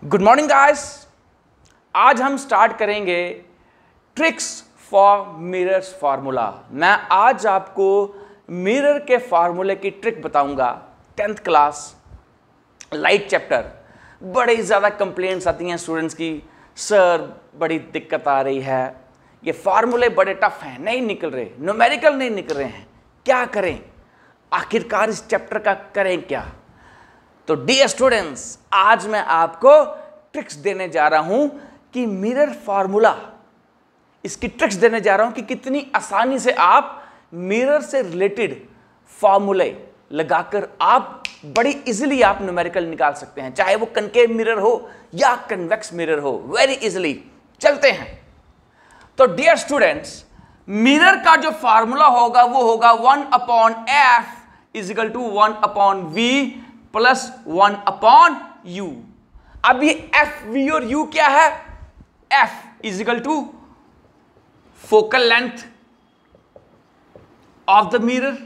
Good morning guys. आज हम start करेंगे ट्रिक्स फॉर मिरर्स फार्मूला। मैं आज आपको मिरर के फार्मूले की ट्रिक बताऊंगा। 10th class light chapter. बड़ी ज़्यादा कंप्लेंट्स आती हैं स्टूडेंट्स की, सर बड़ी दिक्कत आ रही है, ये फार्मूले बड़े टफ हैं, नहीं निकल रहे, न्यूमेरिकल नहीं निकल रहे हैं, क्या करें, आखिरकार इस चैप्टर का करें क्या। तो डियर स्टूडेंट्स, आज मैं आपको ट्रिक्स देने जा रहा हूं कि मिरर फार्मूला, इसकी ट्रिक्स देने जा रहा हूं कि कितनी आसानी से आप मिरर से रिलेटेड फार्मूले लगाकर आप बड़ी इजीली आप न्यूमेरिकल निकाल सकते हैं, चाहे वो कनकेव मिरर हो या कन्वेक्स मिरर हो, वेरी इजीली। चलते हैं। तो डियर स्टूडेंट्स, मिरर का जो फार्मूला होगा वो होगा 1/f is equal to 1/v plus 1/u। अब ये एफ, वी और u क्या है? f is equal to focal length of the mirror,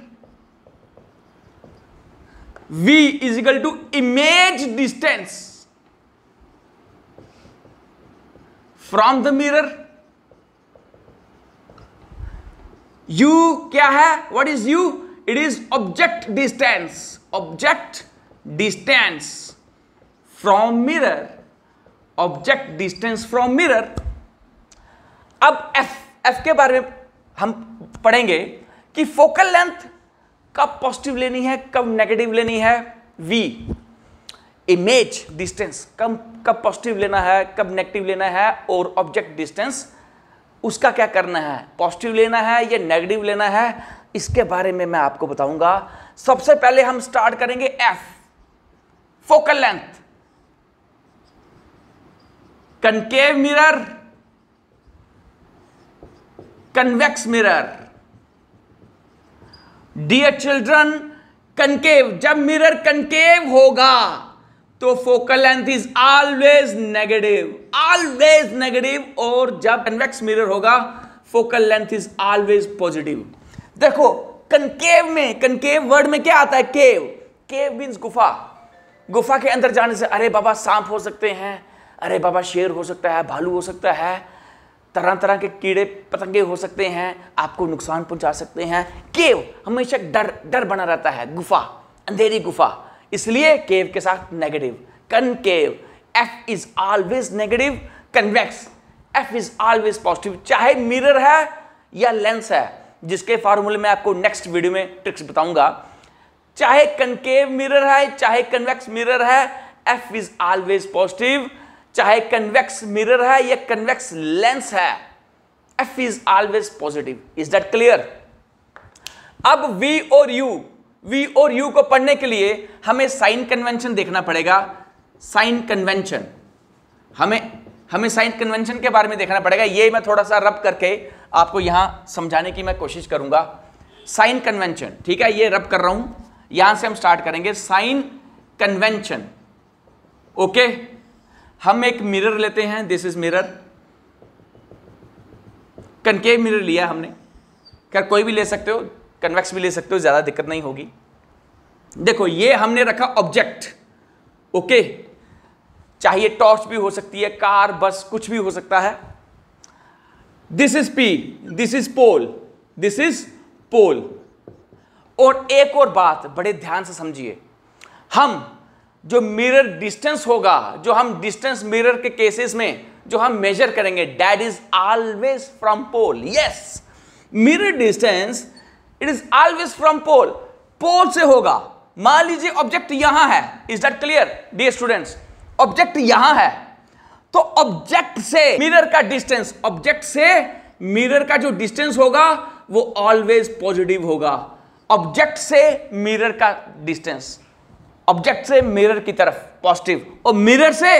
v is equal to image distance from the mirror, u क्या है? What is u? It is object distance, object distance from mirror, object distance from mirror. अब f के बारे में हम पढ़ेंगे कि focal length कब पॉजिटिव लेनी है, कब नेगेटिव लेनी है, v इमेज डिस्टेंस कब पॉजिटिव लेना है, कब नेगेटिव लेना है, और ऑब्जेक्ट डिस्टेंस उसका क्या करना है, पॉजिटिव लेना है या नेगेटिव लेना है, इसके बारे में मैं आपको बताऊंगा। सबसे पहले हम स्टार्ट करेंगे f, focal length, concave mirror, convex mirror. Dear children, concave, जब मिरर कनकेव होगा तो focal length is always negative, always negative, और जब कन्वेक्स मिरर होगा focal length is always positive. देखो कनकेव में, कनकेव वर्ड में क्या आता है? केव। केव मीन्स गुफा। गुफा के अंदर जाने से अरे बाबा सांप हो सकते हैं, अरे बाबा शेर हो सकता है, भालू हो सकता है, तरह तरह के कीड़े पतंगे हो सकते हैं, आपको नुकसान पहुंचा सकते हैं। केव हमेशा डर बना रहता है, गुफा, अंधेरी गुफा, इसलिए केव के साथ negative. Concave, F is always negative, convex, F is always positive, चाहे मिरर है या लेंस है, जिसके फार्मूले में आपको नेक्स्ट वीडियो में ट्रिक्स बताऊंगा। चाहे कनकेव मिरर है चाहे कन्वेक्स मिरर है, एफ इज ऑलवेज पॉजिटिव, चाहे कन्वेक्स मिरर है या कन्वेक्स लेंस है, F is always positive. Is that clear? अब v और u को पढ़ने के लिए हमें साइन कन्वेंशन देखना पड़ेगा। साइन कन्वेंशन, हमें साइन कन्वेंशन के बारे में देखना पड़ेगा। ये मैं थोड़ा सा रब करके आपको यहां समझाने की मैं कोशिश करूंगा। साइन कन्वेंशन, ठीक है, ये रब कर रहा हूं, यहां से हम स्टार्ट करेंगे। Sign convention, okay. हम एक मिरर लेते हैं, this is mirror, concave mirror लिया हमने, खैर कोई भी ले सकते हो, कन्वेक्स भी ले सकते हो, ज्यादा दिक्कत नहीं होगी। देखो ये हमने रखा ऑब्जेक्ट, ओके, चाहिए टॉर्च भी हो सकती है, कार, बस, कुछ भी हो सकता है। This is P, this is pole, this is pole. और एक और बात बड़े ध्यान से समझिए, हम जो मिरर डिस्टेंस होगा, जो हम डिस्टेंस मिरर के केसेस में जो हम मेजर करेंगे, that is always from pole. Yes, mirror distance it is always from pole, pole से होगा। मान लीजिए ऑब्जेक्ट यहां है, is that clear dear students? Object यहां है, तो ऑब्जेक्ट से मिरर का डिस्टेंस, ऑब्जेक्ट से मिरर का जो डिस्टेंस होगा वो ऑलवेज पॉजिटिव होगा। ऑब्जेक्ट से मिरर का डिस्टेंस, ऑब्जेक्ट से मिरर की तरफ पॉजिटिव, और मिरर से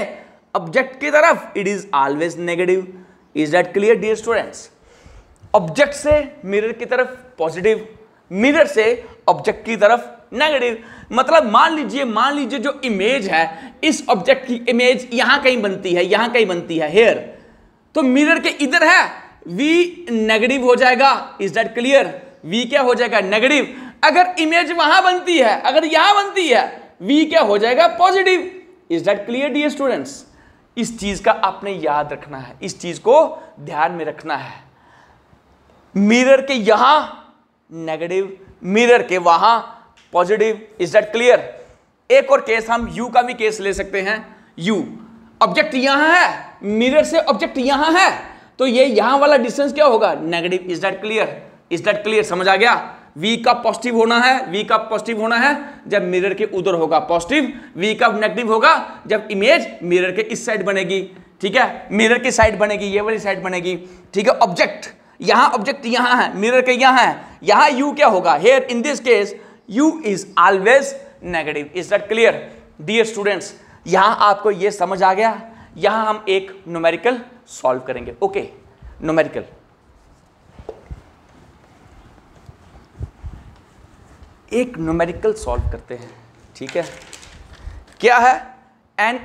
ऑब्जेक्ट की तरफ it is always negative. Is that clear dear students? Object से मिरर की तरफ पॉजिटिव, मिरर से ऑब्जेक्ट की तरफ नेगेटिव। मतलब मान लीजिए जो इमेज है, इस ऑब्जेक्ट की इमेज यहां कहीं बनती है, यहां कहीं बनती है, हेयर, तो मिरर के इधर है, v नेगेटिव हो जाएगा। Is that clear? v क्या हो जाएगा? नेगेटिव। अगर इमेज वहां बनती है, अगर यहां बनती है, v क्या हो जाएगा? Positive. Is that clear dear students? इस चीज का आपने याद रखना है, इस चीज को ध्यान में रखना है। मिरर के यहां नेगेटिव, मिरर के वहां पॉजिटिव। Is that clear? एक और केस, हम यू का भी केस ले सकते हैं। यू ऑब्जेक्ट यहां है, मिरर से ऑब्जेक्ट यहां है, तो ये यहां वाला डिस्टेंस क्या होगा? Negative. Is that clear? Is that clear? समझ आ गया? v का पॉजिटिव होना है, v का पॉजिटिव होना है जब मिरर के उधर होगा पॉजिटिव, v का नेगेटिव होगा जब इमेज मिरर के इस साइड बनेगी। ठीक है, मिरर की साइड बनेगी, ये वाली साइड बनेगी। ठीक है, ऑब्जेक्ट यहां है, मिरर के यहां है, यहां u क्या होगा? Here in this case u is always negative. Is that clear? Dear students, यहां आपको ये समझ आ गया। यहां हम एक न्यूमेरिकल सॉल्व करेंगे। ओके, न्यूमेरिकल एक न्यूमेरिकल सॉल्व करते हैं। ठीक है, क्या है? एन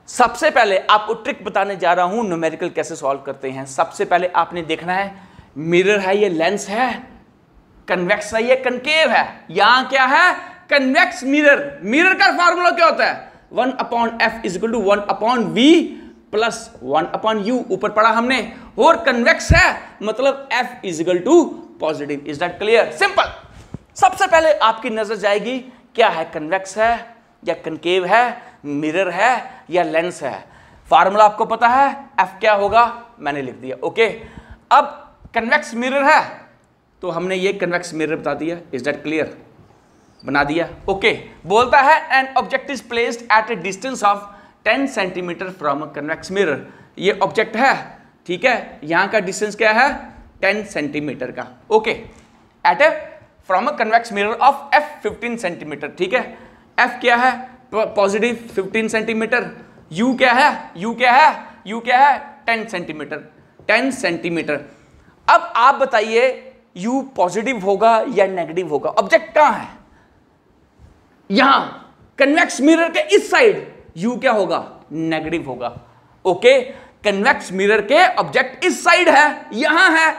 सबसे पहले आपको ट्रिक बताने जा रहा हूं न्यूमेरिकल कैसे सॉल्व करते हैं। सबसे पहले आपने देखना है, मिरर है, ये लेंस है, कन्वेक्स है, ये कनकेव है। यहां क्या है? Convex mirror. मिरर का फार्मूला क्या होता है? 1/f is equal to 1/v plus 1/u, ऊपर पढ़ा हमने। और कन्वेक्स है मतलब f is equal to positive. Is that clear? Simple. सबसे पहले आपकी नजर जाएगी क्या है, कन्वेक्स है या कनकेव है, मिरर है या लेंस है। फार्मूला आपको पता है, f क्या होगा मैंने लिख दिया। ओके, अब कन्वेक्स मिरर है तो हमने ये कन्वेक्स मिरर बता दिया। Is that clear? बना दिया। ओके, बोलता है an object is placed eight A distance of 10 centimetre from a convex mirror. ये ऑब्जेक्ट है, ठीक है, यहां का डिस्टेंस क्या है? 10 सेंटीमीटर का। Okay, at a from a convex mirror of f 15 centimetre. ठीक है, f क्या है? Positive 15 centimetre. u क्या है? u क्या है? u क्या है? 10 सेंटीमीटर। 10 सेंटीमीटर। अब आप बताइए u पॉजिटिव होगा या नेगेटिव होगा? ऑब्जेक्ट कहां है? यहां कन्वेक्स मिरर के इस साइड u क्या होगा? नेगेटिव होगा। ओके, कन्वेक्स मिरर के ऑब्जेक्ट इस साइड है, यहां है,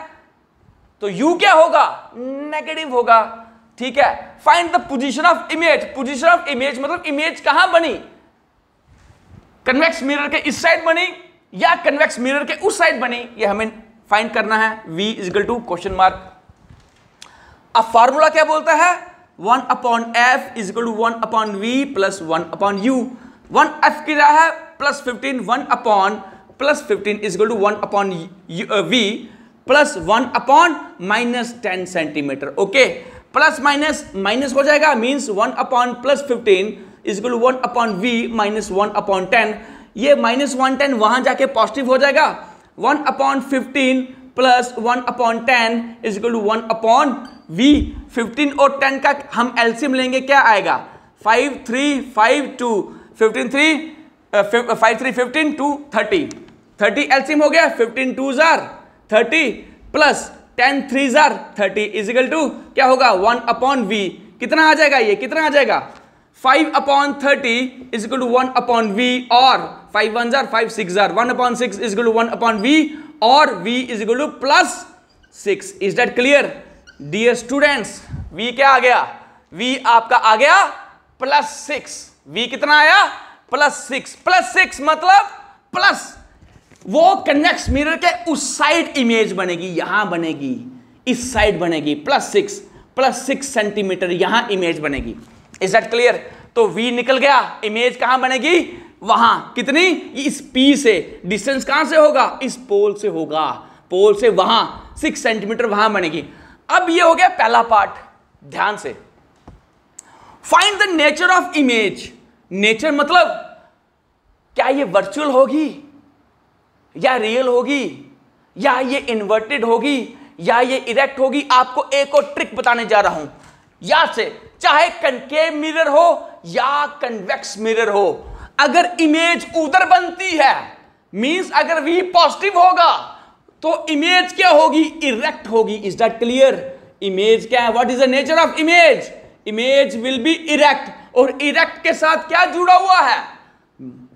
तो u क्या होगा? नेगेटिव होगा। ठीक है, find the position of image. Position of image मतलब इमेज कहां बनी? कन्वेक्स मिरर के इस साइड बनी या कन्वेक्स मिरर के उस साइड बनी? ये हमें फाइंड करना है। v is equal to question mark. अब फार्मूला क्या बोलता है? 1/f is equal to 1/v plus 1/u। 1f क्या है? Plus 15, 1/+15 is equal to 1/v plus 1/-10 centimetre. Okay, plus minus हो जाएगा, means 1/+15 is equal to 1/v minus 1/10। ये -110 वहां जाके पॉजिटिव हो जाएगा। 1/15 plus 1/10 is equal to 1/v। 15 और 10 का हम एलसीएम लेंगे, क्या आएगा? 5 3 5 2 15 3 5 3 15 2 30। 30 एलसीएम हो गया। 15 2 जार 30 प्लस 10 3 जार 30 इज इक्वल टू क्या होगा? 1/v। कितना आ जाएगा? ये कितना आ जाएगा? 5/30 इज इक्वल टू 1/v और 5 1 जार 5 6 जार 1/6 इज इक्वल टू 1/v और v is equal to +6। Is that clear? Dear students, v क्या आ गया? v आपका आ गया +6। v कितना आया? +6। +6 मतलब प्लस, वो कन्वेक्स मिरर के उस साइड इमेज बनेगी, यहां बनेगी, इस साइड बनेगी। +6 सेंटीमीटर यहां इमेज बनेगी। Is that clear? तो v निकल गया, इमेज कहां बनेगी? वहां। कितनी? इस p से। डिस्टेंस कहां से होगा? इस पोल से होगा, पोल से वहां 6 सेंटीमीटर वहां बनेगी। अब ये हो गया पहला पार्ट। ध्यान से, find the nature of image. Nature मतलब क्या ये वर्चुअल होगी या रियल होगी, या ये इन्वर्टेड होगी, या ये इरेक्ट होगी? आपको एक और ट्रिक बताने जा रहा हूं। याद से, चाहे कनकेव मिरर हो या कन्वेक्स मिरर हो, अगर इमेज उधर बनती है, मींस अगर v पॉजिटिव होगा तो इमेज क्या होगी? इरेक्ट होगी। Is that clear? इमेज क्या है? What is the nature of image? Image will be erect. और इरेक्ट के साथ क्या जुड़ा हुआ है?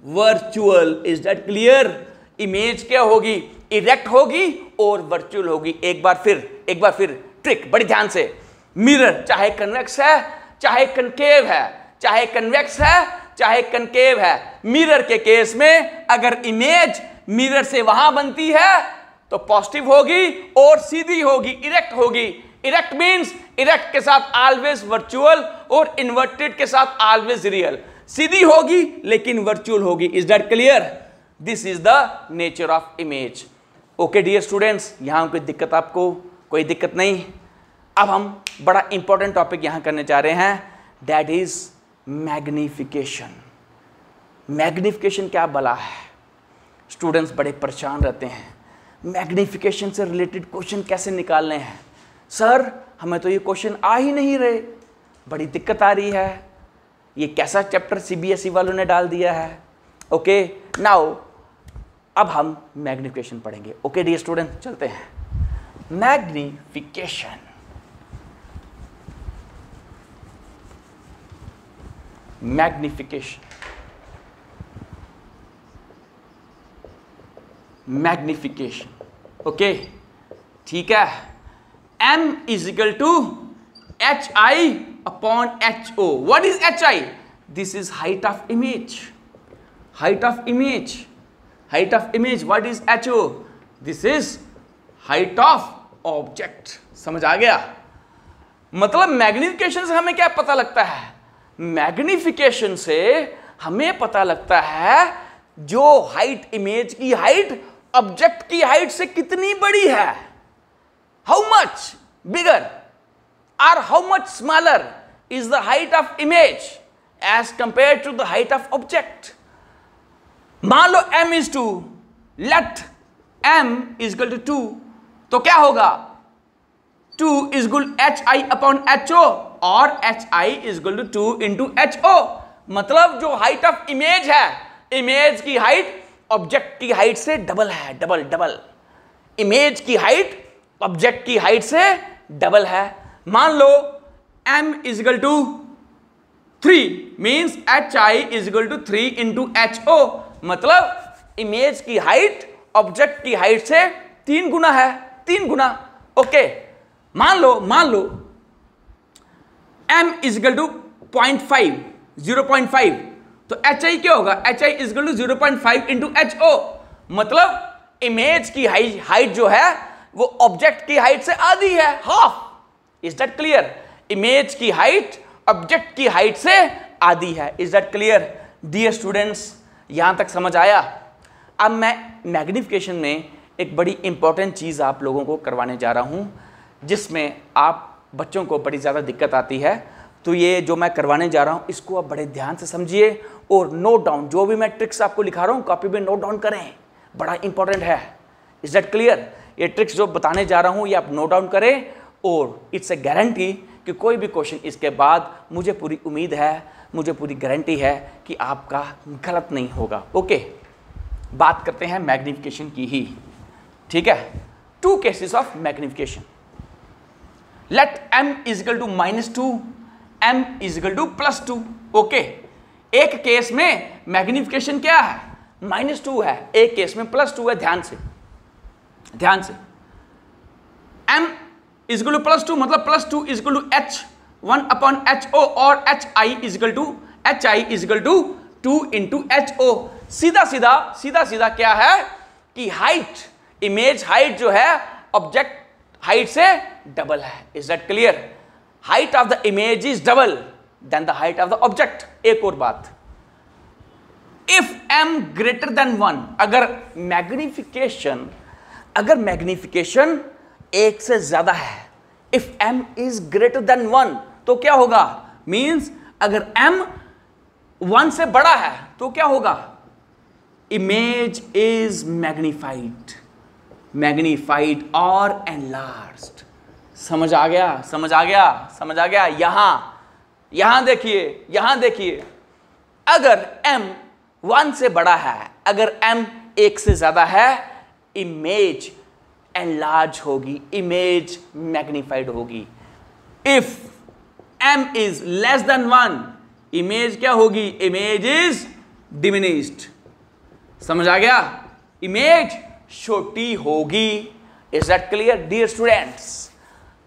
Virtual. Is that clear? Image क्या होगी? इरेक्ट होगी और वर्चुअल होगी। एक बार फिर ट्रिक बड़ी ध्यान से। मिरर चाहे कन्वेक्स है चाहे कनकेव है, चाहे कन्वेक्स है चाहे कनकेव है, मिरर के केस में अगर इमेज मिरर से वहां बनती है तो पॉजिटिव होगी और सीधी होगी, इरेक्ट होगी। इरेक्ट मींस इरेक्ट के साथ ऑलवेज वर्चुअल और इन्वर्टेड के साथ ऑलवेज रियल। सीधी होगी लेकिन वर्चुअल होगी। Is that clear? This is the nature of image. Okay dear students, यहां कोई दिक्कत? आपको कोई दिक्कत नहीं? अब हम बड़ा इंपॉर्टेंट टॉपिक यहां करने जा रहे हैं, दैट इज मैग्निफिकेशन। मैग्निफिकेशन क्या भला है? स्टूडेंट्स बड़े परेशान रहते हैं, मैग्निफिकेशन से रिलेटेड क्वेश्चन कैसे निकालने हैं। सर हमें तो ये क्वेश्चन आ ही नहीं रहे, बड़ी दिक्कत आ रही है, ये कैसा चैप्टर सीबीएसई वालों ने डाल दिया है। ओके नाउ अब हम मैग्निफिकेशन पढ़ेंगे। ओके डियर स्टूडेंट, चलते हैं। Magnification, magnification, magnification. ओके ठीक है। M is equal to HI upon HO. What is HI? This is height of image. Height of image. Height of image. What is HO? This is height of object. समझ आ गया? मतलब magnification से हमें क्या पता लगता है? मैग्निफिकेशन से हमें पता लगता है जो हाइट, इमेज की हाइट ऑब्जेक्ट की हाइट से कितनी बड़ी है। How much bigger or how much smaller is the height of image as compared to the height of object? मान लो m is 2, let m is equal to 2, तो क्या होगा? 2 is equal to hi upon ho और hi is equal to 2 into ho। मतलब जो height of image है, image की height object की हाइट से डबल है, डबल। इमेज की हाइट ऑब्जेक्ट की हाइट से डबल है। मान लो m is equal to 3 means hi is equal to 3 into ho। मतलब इमेज की हाइट ऑब्जेक्ट की हाइट से 3 गुना है, 3 गुना। ओके मान लो m is equal to 0.5, 0.5, तो hi क्या होगा? hi is equal to 0.5 into ho। मतलब इमेज की हाइट जो है वो ऑब्जेक्ट की हाइट से आधी है, half. Is that clear? Image की हाइट ऑब्जेक्ट की हाइट से आधी है। Is that clear dear students? यहां तक समझ आया? अब मैं मैग्निफिकेशन में एक बड़ी इंपॉर्टेंट चीज आप लोगों को करवाने जा रहा हूं, जिसमें आप बच्चों को बड़ी ज़्यादा दिक्कत आती है। तो ये जो मैं करवाने जा रहा हूँ इसको आप बड़े ध्यान से समझिए और नोट डाउन, जो भी मैं ट्रिक्स आपको लिखा रहा हूँ कॉपी पे नोट डाउन करें, बड़ा इंपॉर्टेंट है। Is that clear? ये ट्रिक्स जो बताने जा रहा हूँ ये आप नोट डाउन करें और इट्स ए गारंटी कि कोई भी क्वेश्चन इसके बाद मुझे पूरी उम्मीद है, मुझे पूरी गारंटी है कि आपका गलत नहीं होगा। ओके बात करते हैं मैग्निफिकेशन की ही, ठीक है। 2 cases of magnification. Let m is equal to -2, m is equal to +2। Okay एक केस में मैग्निफिकेशन क्या है? -2 है, एक केस में +2 है। ध्यान से m इज इक्वल टू +2 मतलब +2 इज इक्वल टू h1/ho और hi is equal to 2 into ho। सीधा सीधा क्या है कि हाइट, इमेज हाइट जो है ऑब्जेक्ट हाइट से डबल है। Is that clear? Height of the image is double then the height of the object. एक और बात, इफ m ग्रेटर देन 1, अगर मैग्निफिकेशन 1 से ज्यादा है, if m is greater than 1 तो क्या होगा? मींस अगर m 1 से बड़ा है तो क्या होगा? इमेज इज मैग्निफाइड और एनलार्ज्ड। समझ आ गया? यहां देखिए, अगर m 1 से बड़ा है, अगर m 1 से ज्यादा है, इमेज एनलार्ज होगी, इमेज मैग्निफाइड होगी। If m is less than 1, image क्या होगी, इमेज इज डिमिनिश्ड। समझ आ गया, इमेज छोटी होगी। Is that clear dear students?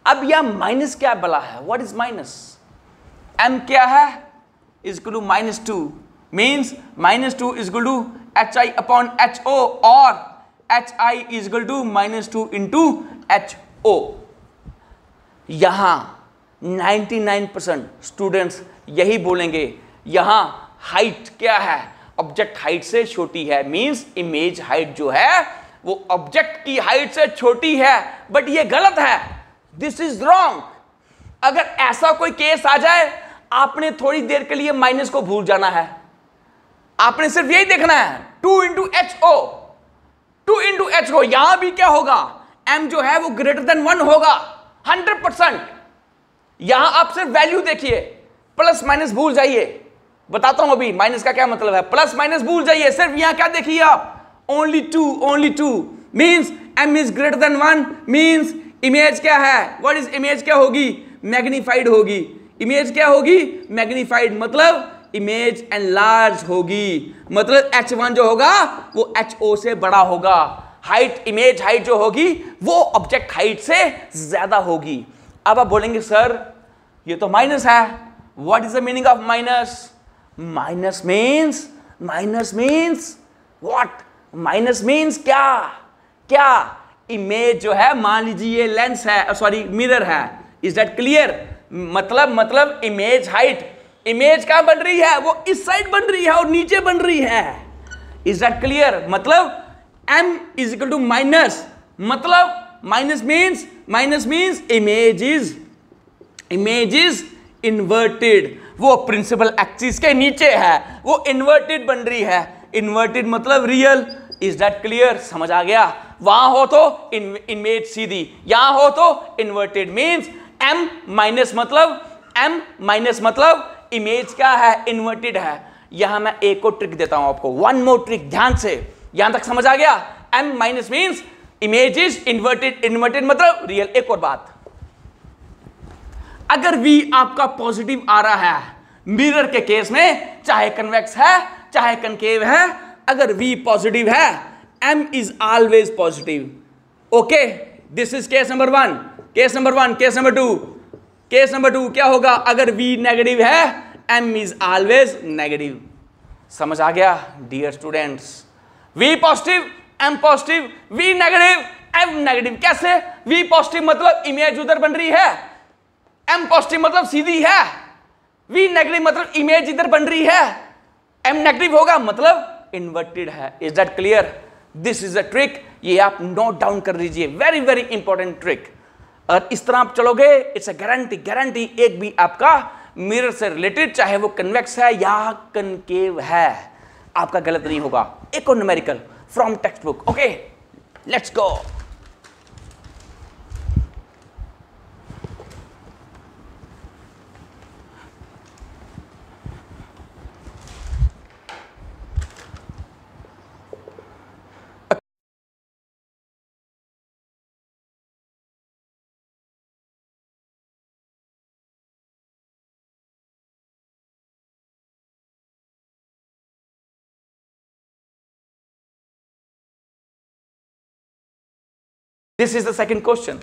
अब यह माइनस क्या बोला है, व्हाट इज माइनस? m क्या है, is equal to -2, means -2 is equal to hi upon ho, और hi is equal to -2 into ho। यहां 99% स्टूडेंट्स यही बोलेंगे, यहां हाइट क्या है, ऑब्जेक्ट हाइट से छोटी है, मींस इमेज हाइट जो है वो ऑब्जेक्ट की हाइट से छोटी है। बट ये गलत है, दिस इज रॉन्ग। अगर ऐसा कोई केस आ जाए, आपने थोड़ी देर के लिए माइनस को भूल जाना है, आपने सिर्फ यही देखना है 2 इंटू एच हो। यहां भी क्या होगा, m जो है वो ग्रेटर देन 1 होगा 100%। यहां आप सिर्फ वैल्यू देखिए, प्लस माइनस भूल जाइए। बताता हूं अभी माइनस का क्या मतलब है, प्लस माइनस भूल जाइए, सिर्फ यहां क्या देखिए आप, only two means m is greater than 1, means image क्या है, व्हाट इज इमेज, क्या होगी, मैग्नीफाइड होगी। इमेज क्या होगी, मैग्नीफाइड, मतलब इमेज एनलार्ज होगी, मतलब h1 जो होगा वो ho से बड़ा होगा। हाइट, इमेज हाइट जो होगी वो ऑब्जेक्ट हाइट से ज्यादा होगी। अब आप बोलेंगे सर ये तो माइनस है, what is the meaning of minus? Minus means what? Minus means क्या इमेज जो है, मान लीजिए ये लेंस है, सॉरी मिरर है, इज दैट क्लियर? मतलब इमेज हाइट, इमेज कहां बन रही है, वो इस साइड बन रही है और नीचे बन रही है। Is that clear? मतलब m is equal to minus, मतलब minus means image is inverted, वो प्रिंसिपल एक्सिस के नीचे है, वो इन्वर्टेड बन रही है। इन्वर्टेड मतलब रियल। Is that clear? समझ आ गया? वहां हो तो इमेज सीधी, यहां हो तो इन्वर्टेड, मीन्स m माइनस मतलब इमेज क्या है, इन्वर्टेड है। यहां मैं एक और ट्रिक देता हूं आपको, वन मोर ट्रिक, ध्यान से, यहां तक समझ आ गया? m minus means image is inverted मतलब रियल। एक और बात, अगर v आपका पॉजिटिव आ रहा है मिरर के केस में, चाहे कन्वेक्स है चाहे कनकेव है, अगर v पॉजिटिव है m is always positive. Okay, this is case number 1। Case number 2 क्या होगा, अगर v नेगेटिव है m इज ऑलवेज नेगेटिव। समझ आ गया dear students? v positive m positive, v negative m negative. कैसे? v पॉजिटिव मतलब इमेज उधर बन रही है, m पॉजिटिव मतलब सीधी है, v नेगेटिव मतलब इमेज इधर बन रही है, m नेगेटिव होगा मतलब इन्वर्टेड है। Is that clear? This is a trick, ये आप नोट डाउन कर लीजिए, वेरी वेरी इंपॉर्टेंट ट्रिक। और इस तरह आप चलोगे, इट्स अ गारंटी एक भी आपका मिरर से रिलेटेड, चाहे वो कन्वेक्स है या कनकेव है, आपका गलत नहीं होगा। एक और numerical from text book. Okay, let's go. This is the second question.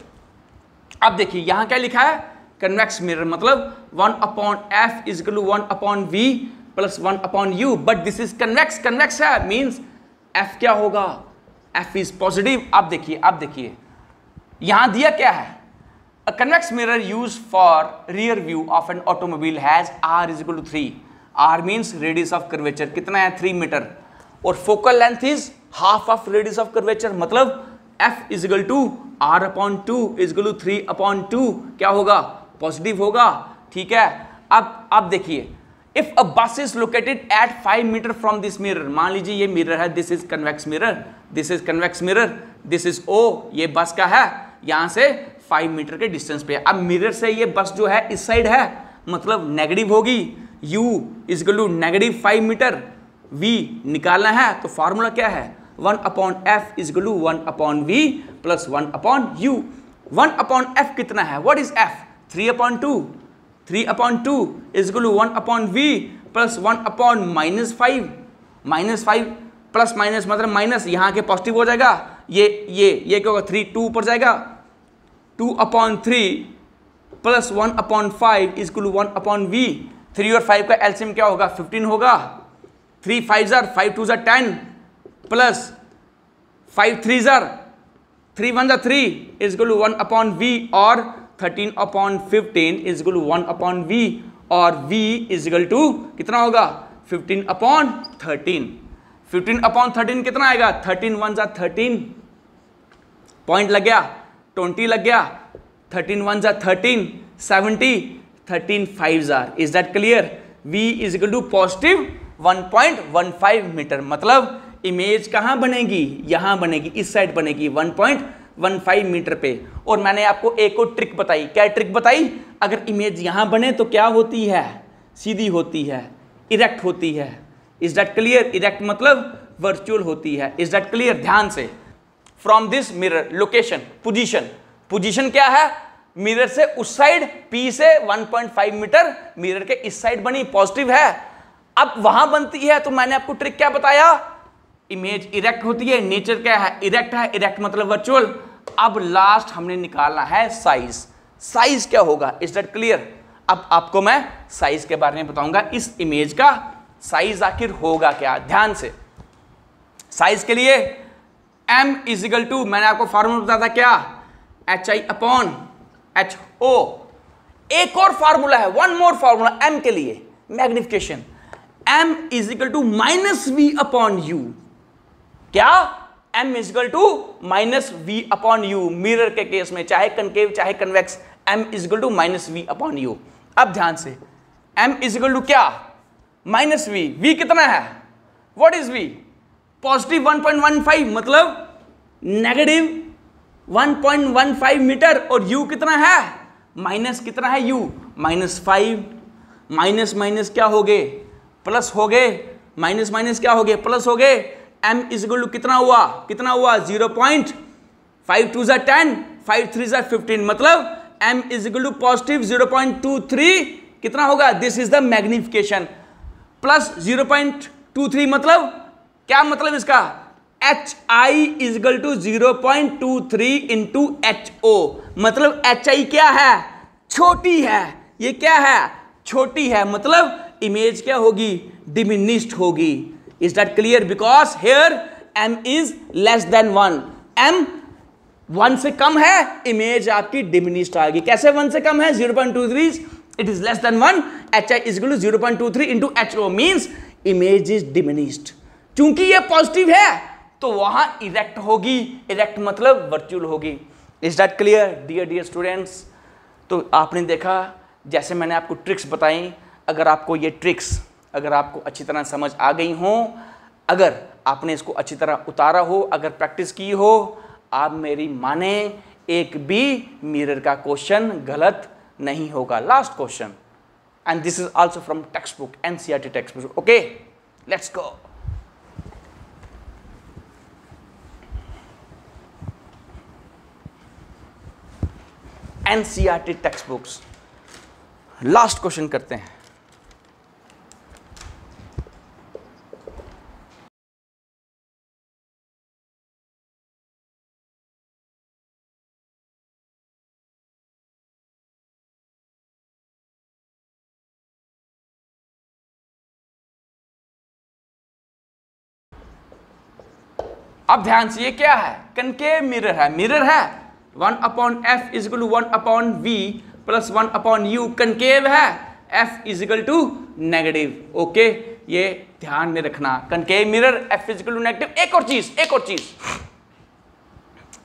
अब देखिए यहां क्या लिखा है, कन्वेक्स मिरर मतलब 1/f is equal to 1/v plus 1/u, but this is convex है, मींस f क्या होगा, f इज पॉजिटिव। अब देखिए यहां दिया क्या है, a convex mirror use for rear view of an automobile has r is equal to 3। r means radius of curvature कितना है, 3 मीटर, और focal length is half of radius of curvature, मतलब f is equal to r/2 is equal to 3/2, क्या होगा, positive होगा। ठीक है, अब देखिए, if a bus is located at 5 metre from this mirror, मान लीजिए ये मिरर है, this is convex mirror, this is O, ये बस का है, यहां से 5 मीटर के डिस्टेंस पे। अब मिरर से ये बस जो है इस साइड है, मतलब नेगेटिव होगी, u is equal to -5 metre, v निकालना है तो फॉर्मूला क्या है, 1/f is equal to 1/v plus 1/u। 1/f कितना है, what is f, 3/2, 3/2 is equal to 1/v plus 1/-5, -5 plus minus मतलब माइनस, यहाँ के पॉजिटिव हो जाएगा, ये क्या होगा 3 2 ऊपर जाएगा, 2/3 plus 1/5 is equal to 1/v। 3 और 5 का एलसीएम क्या होगा 15 होगा, 3 5 जार 5 2 जार 10 प्लस 5 3 जार 3 1 जार 3 इज इक्वल टू 1/v और 13/15 इज इक्वल टू 1/v और v इज इक्वल टू कितना होगा 15/13। 15/13 कितना आएगा 13 1 जार 13 पॉइंट लग गया, 20 लग गया, 13 1 जार 13 70, 13 5 जार। Is that clear? v is equal to positive 1.15 metre. मतलब इमेज कहां बनेगी, यहां बनेगी, इस साइड बनेगी 1.15 मीटर पे। और मैंने आपको एक और ट्रिक बताई, क्या ट्रिक बताई, अगर इमेज यहां बने तो क्या होती है, सीधी होती है, इरेक्ट होती है। Is that clear? इरेक्ट मतलब वर्चुअल होती है। Is that clear? ध्यान से, from this mirror location position, position क्या है, मिरर से उस साइड P से 1.5 मीटर, मिरर के इस साइड बनी, पॉजिटिव है। अब वहां बनती है तो मैंने आपको ट्रिक क्या बताया, इमेज इरेक्ट होती है, नेचर क्या है, इरेक्ट है, इरेक्ट मतलब वर्चुअल। अब लास्ट हमने निकालना है साइज, साइज क्या होगा। Is that clear? अब आपको मैं साइज के बारे में बताऊंगा, इस इमेज का साइज आखिर होगा क्या। ध्यान से, साइज के लिए m इज इक्वल टू, मैंने आपको फॉर्मूला बताया था क्या, HI/HO। एक और फॉर्मूला है, वन मोर फॉर्मूला m के लिए, magnification, m is equal to -v/u। क्या? m is equal to -v/u। Mirror के केस में चाहे कनकेव चाहे convex, m is equal to -v/u। अब ध्यान से, m इज इक्वल टू क्या, -v, v कितना है, व्हाट इज v, पॉजिटिव 1.15 मतलब नेगेटिव 1.15 मीटर, और u कितना है, माइनस कितना है u, -5, माइनस माइनस क्या हो गए, प्लस हो गए, माइनस माइनस क्या हो गए, प्लस हो गए। m इज इक्वल टू कितना हुआ, कितना हुआ 0.5 2 जार 10, 5 3 जार 15, मतलब m is equal to positive 0.23 कितना होगा, this is the magnification, plus 0.23 मतलब क्या, मतलब इसका HI is equal to 0.23 into HO, मतलब HI क्या है, छोटी है, ये क्या है, छोटी है, मतलब इमेज क्या होगी, डिमिनिश्ड होगी। Is that clear? Because here m is less than 1, m 1 से कम है, इमेज आपकी डिमिनिश्ड आएगी। कैसे 1 से कम है, 0.23, it is less than 1, HI is equal to 0.23 into HO means image is diminished. चूंकि ये पॉजिटिव है तो वहां इरेक्ट होगी, इरेक्ट मतलब वर्चुअल होगी। Is that clear dear students? तो आपने देखा, जैसे मैंने आपको ट्रिक्स बताई, अगर आपको ये ट्रिक्स अगर आपको अच्छी तरह समझ आ गई हो, अगर आपने इसको अच्छी तरह उतारा हो, अगर प्रैक्टिस की हो, आप मेरी माने एक भी मिरर का क्वेश्चन गलत नहीं होगा। Last question, and this is also from text book, NCERT text book. Okay, let's go. NCERT text books, last question करते हैं। अब ध्यान से, ये क्या है, कनकेव मिरर है, मिरर है, 1/f is equal to 1/v plus 1/u, concave है, f is equal to negative. Okay, ये ध्यान में रखना, concave mirror, f is equal to negative. एक और चीज,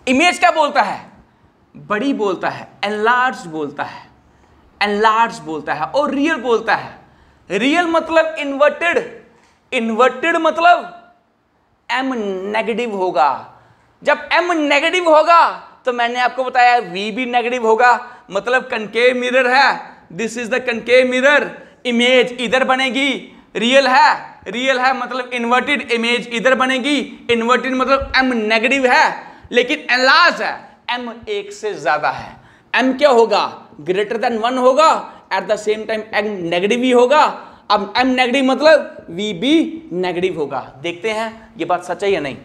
इमेज क्या बोलता है, बड़ी बोलता है, एनलार्ज बोलता है, एनलार्ज बोलता है, और रियल बोलता है। रियल मतलब इन्वर्टेड, इन्वर्टेड मतलब m नेगेटिव होगा। जब m नेगेटिव होगा तो मैंने आपको बताया v भी नेगेटिव होगा, मतलब कनकेव मिरर है, this is the concave mirror, image इधर बनेगी, रियल है मतलब इन्वर्टेड, इमेज इधर बनेगी, इन्वर्टेड मतलब m नेगेटिव है, लेकिन एनलार्ज है, m 1 से ज्यादा है, m क्या होगा, ग्रेटर देन 1 होगा, at the same time m negative ही होगा। अब m नेगेटिव मतलब v भी नेगेटिव होगा। देखते हैं ये बात सच है या नहीं।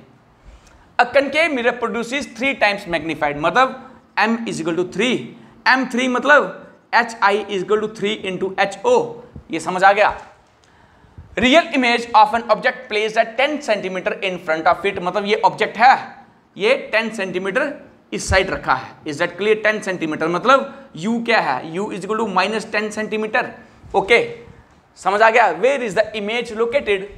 A concave mirror produces 3 times magnified, मतलब m is equal to 3, m3 मतलब hi is equal to 3 into ho। ये समझ आ गया। Real image of an object placed at 10 centimetre in front of it, मतलब ये ऑब्जेक्ट है, ये 10 सेंटीमीटर इस साइड रखा है। Is that clear? 10 सेंटीमीटर मतलब u क्या है, u is equal to minus 10 centimetre. Okay, समझ आ गया। Where is the image located,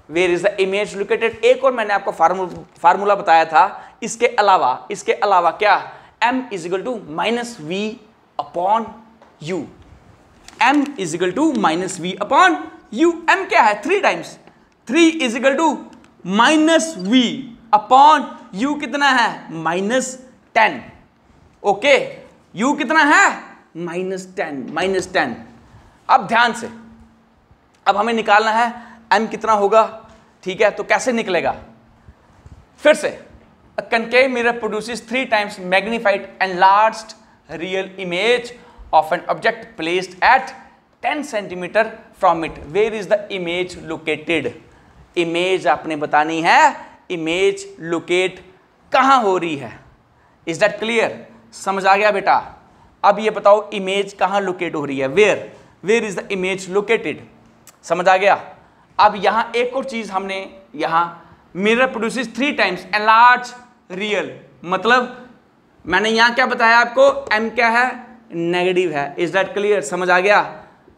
where is the image located. एक और मैंने आपको फार्मूला बताया था, इसके अलावा क्या, m is equal to minus v upon u, m is equal to minus v upon u। m क्या है, 3 times, 3 is equal to minus v upon u कितना है, माइनस 10। ओके, u कितना है, माइनस 10। अब ध्यान से, अब हमें निकालना है m कितना होगा, ठीक है। तो कैसे निकलेगा, फिर से, a concave mirror produces 3 times magnified enlarged real image of an object placed at 10 centimeter from it. Where is the image located? Image आपने बतानी है, इमेज लोकेट कहां हो रही है। Is that clear? समझ आ गया बेटा? अब ये बताओ इमेज कहां लोकेट हो रही है, where is the image located. समझ आ गया? अब यहां एक और चीज हमने, यहां mirror produces 3 times enlarge real, मतलब मैंने यहां क्या बताया आपको, m क्या है, नेगेटिव है। Is that clear? समझ आ गया?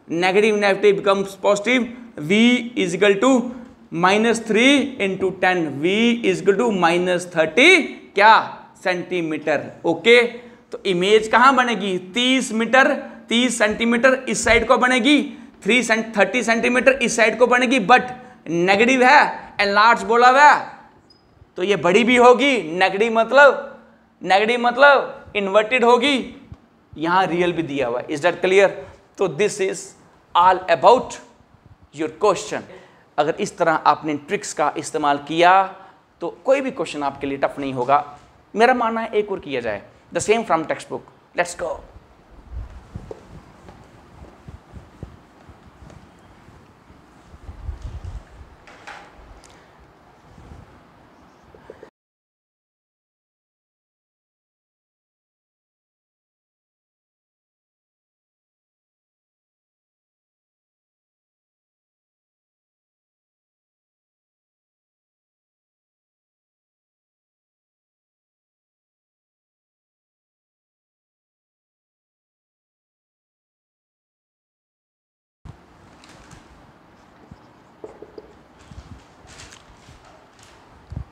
Negative becomes positive, v is equal to minus 3 into 10, v is equal to minus 30 क्या, सेंटीमीटर। ओके, तो इमेज कहां बनेगी, 30 सेंटीमीटर इस साइड को बनेगी, 30 सेंटीमीटर इस साइड को बनेगी, बट नेगेटिव है, एनलार्ज बोला हुआ है, तो ये बड़ी भी होगी। नेगेटिव मतलब इन्वर्टेड होगी, यहां रियल भी दिया हुआ है। Is that clear? तो this is all about your question. अगर इस तरह आपने ट्रिक्स का इस्तेमाल किया तो कोई भी क्वेश्चन आपके लिए टफ नहीं होगा। मेरा मानना है एक और किया जाए, the same from textbook. Let's go.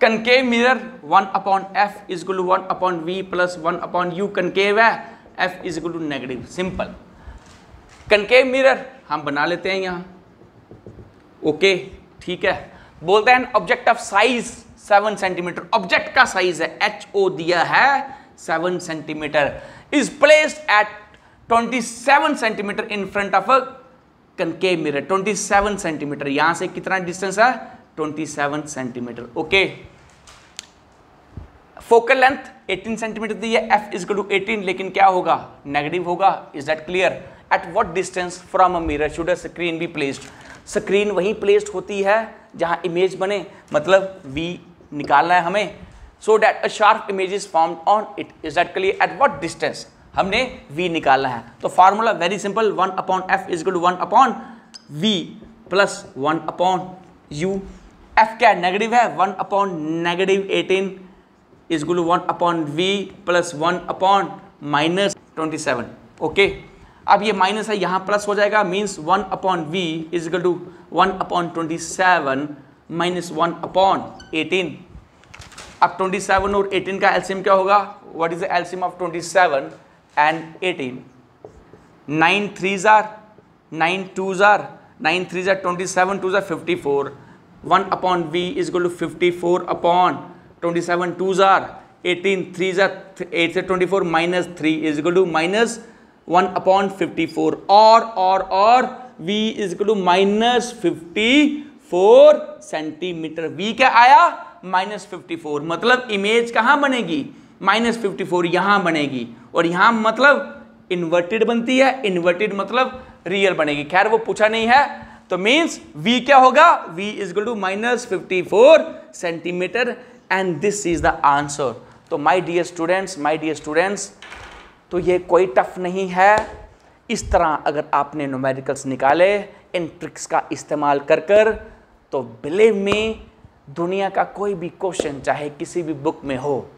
Concave mirror 1 upon f is equal to 1 upon v plus 1 upon u। Concave है, f is equal to negative. Simple. Concave mirror हम बना लेते हैं यहाँ। ओके, ठीक है। बोलते हैं object of size 7 centimetre, object का साइज है, ho दिया है 7 centimetre, is placed at 27 centimetre in front of a concave mirror. 27 centimetre, यहां से कितना डिस्टेंस है, 27 centimetre. Okay, focal length 18 centimetre दी है, f इज इक्वल टू 18, लेकिन क्या होगा, नेगेटिव होगा। Is that clear? At what distance from a mirror should a screen be placed? Screen वहीं प्लेस्ड होती है जहां इमेज बने, मतलब v निकालना है हमें, so that a sharp image is formed on it. Is that clear? At what distance हमने v निकालना है। तो formula very simple, 1 upon f is equal to 1 upon v plus 1 upon u। f क्या negative है, 1 upon negative 18 is equal to 1 upon v plus 1 upon minus 27। Okay, अब ये minus है, यहाँ प्लस हो जाएगा, means 1 upon v is equal to 1 upon 27 minus 1 upon 18। अब 27 और 18 का एलसीएम क्या होगा, what is the LCM of 27 and 18? 9 3s are 9 2s are 9 3s are 27 2s are 54। 1 upon v is equal to 54 upon 27 2s are 18 3s are 8 से 24 minus 3 is equal to minus 1 upon 54 और v is equal to minus 54 centimetre. v क्या आया, minus 54, मतलब image कहाँ बनेगी, minus 54 यहाँ बनेगी, और यहाँ मतलब इन्वर्टेड बनती है, इन्वर्टेड मतलब रियल बनेगी। खैर वो पूछा नहीं है, तो मींस v क्या होगा, v is equal to -54 centimetre and this is the answer. तो माय डियर स्टूडेंट्स, तो ये कोई टफ नहीं है। इस तरह अगर आपने न्यूमेरिकल्स निकाले इन ट्रिक्स का इस्तेमाल कर तो बिलीव मी, दुनिया का कोई भी क्वेश्चन चाहे किसी भी बुक में हो,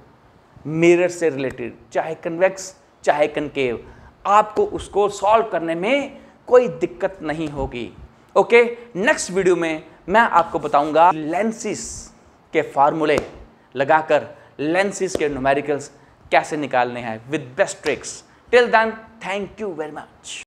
मिरर से रिलेटेड, चाहे कन्वेक्स चाहे कनकेव, आपको उसको सॉल्व करने में कोई दिक्कत नहीं होगी। ओके, नेक्स्ट वीडियो में मैं आपको बताऊंगा लेंसिस के फार्मूले लगाकर लेंसिस के न्यूमेरिकल्स कैसे निकालने हैं with best tricks. Till then, thank you very much.